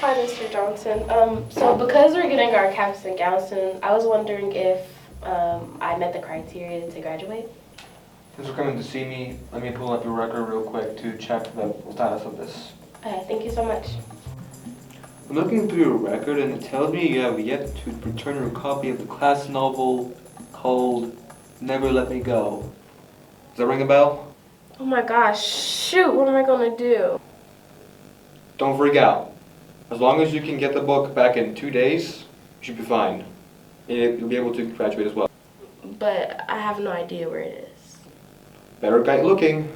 Hi, Mr. Johnson. So because we're getting our caps and gowns soon, I was wondering if I met the criteria to graduate. Since you're coming to see me, let me pull up your record real quick to check the status of this. Thank you so much. I'm looking through your record and it tells me you have yet to return your copy of the class novel called Never Let Me Go. Does that ring a bell? Oh my gosh, shoot, what am I gonna do? Don't freak out. As long as you can get the book back in 2 days, you should be fine. And you'll be able to graduate as well. But I have no idea where it is. Better get looking.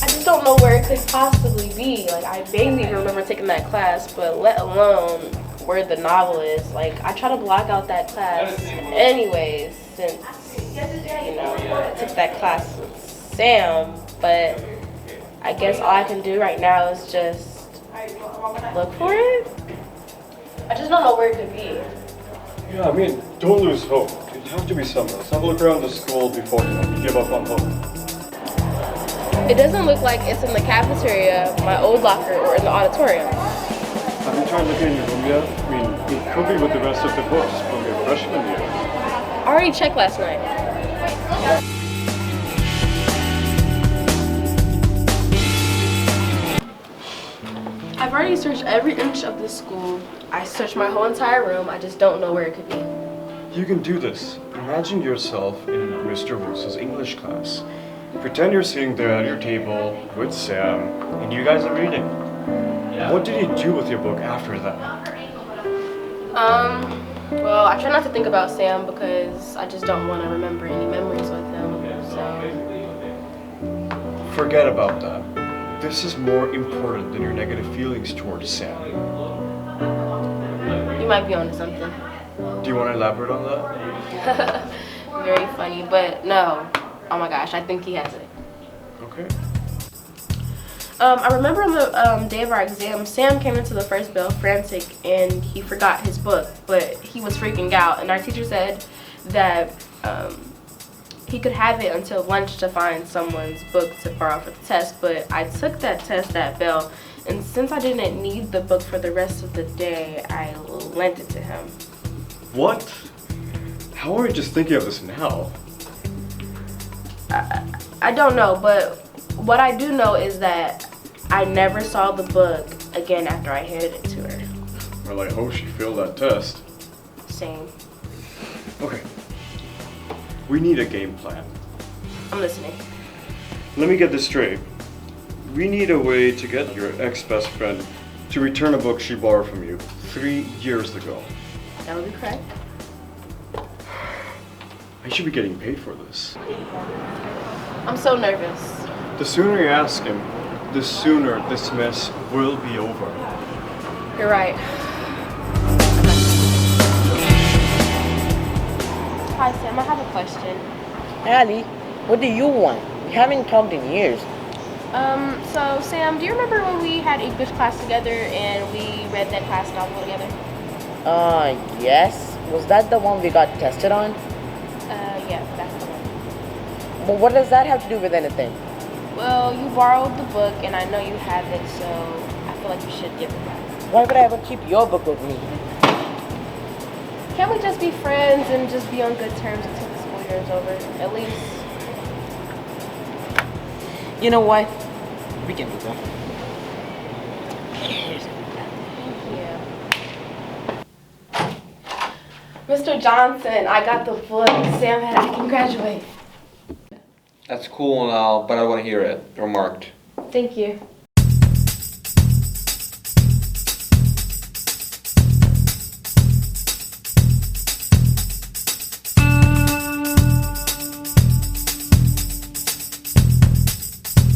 I just don't know where it could possibly be. Like, I vaguely remember taking that class, but let alone where the novel is. Like, I try to block out that class anyways, since, you know, I took that class with Sam, but I guess all I can do right now is just look for it. I just don't know where it could be. Yeah, I mean, don't lose hope. It has to be somewhere. Let's have a look around the school before you give up on hope. It doesn't look like it's in the cafeteria, my old locker, or in the auditorium. Have you tried looking in your room yet? I mean, it could be with the rest of the books from your freshman year. I already checked last night. I've already searched every inch of this school. I searched my whole entire room. I just don't know where it could be. You can do this. Imagine yourself in Mr. Roos's English class. Pretend you're sitting there at your table with Sam, and you guys are reading. What did he do with your book after that? Well, I try not to think about Sam because I just don't want to remember any memories with him, so... Forget about that. This is more important than your negative feelings towards Sam. You might be onto something. Do you want to elaborate on that? Very funny, but no. Oh my gosh, I think he has it. Okay. I remember on the day of our exam, Sam came into the first bell frantic and he forgot his book, but he was freaking out. And our teacher said that he could have it until lunch to find someone's book to borrow for the test, but I took that test at Bell, and since I didn't need the book for the rest of the day, I lent it to him. What? How are you just thinking of this now? I don't know, but what I do know is that I never saw the book again after I handed it to her. Well, I hope she failed that test. Same. Okay. We need a game plan. I'm listening. Let me get this straight. We need a way to get your ex-best friend to return a book she borrowed from you 3 years ago. That would be correct. I should be getting paid for this. I'm so nervous. The sooner you ask him, the sooner this mess will be over. You're right. Hi, Sam. I have a question. Ali, what do you want? We haven't talked in years. So Sam, do you remember when we had English class together and we read that class novel together? Yes. Was that the one we got tested on? Yeah, that's the one. But what does that have to do with anything? Well, you borrowed the book and I know you have it, so I feel like you should give it back. Why would I ever keep your book with me? Can't we just be friends and just be on good terms until the school year is over? At least. You know what? We can do that. Yeah. Mr. Johnson, I got the book. Sam, I can graduate. That's cool and all, but I want to hear it. You're marked. Thank you.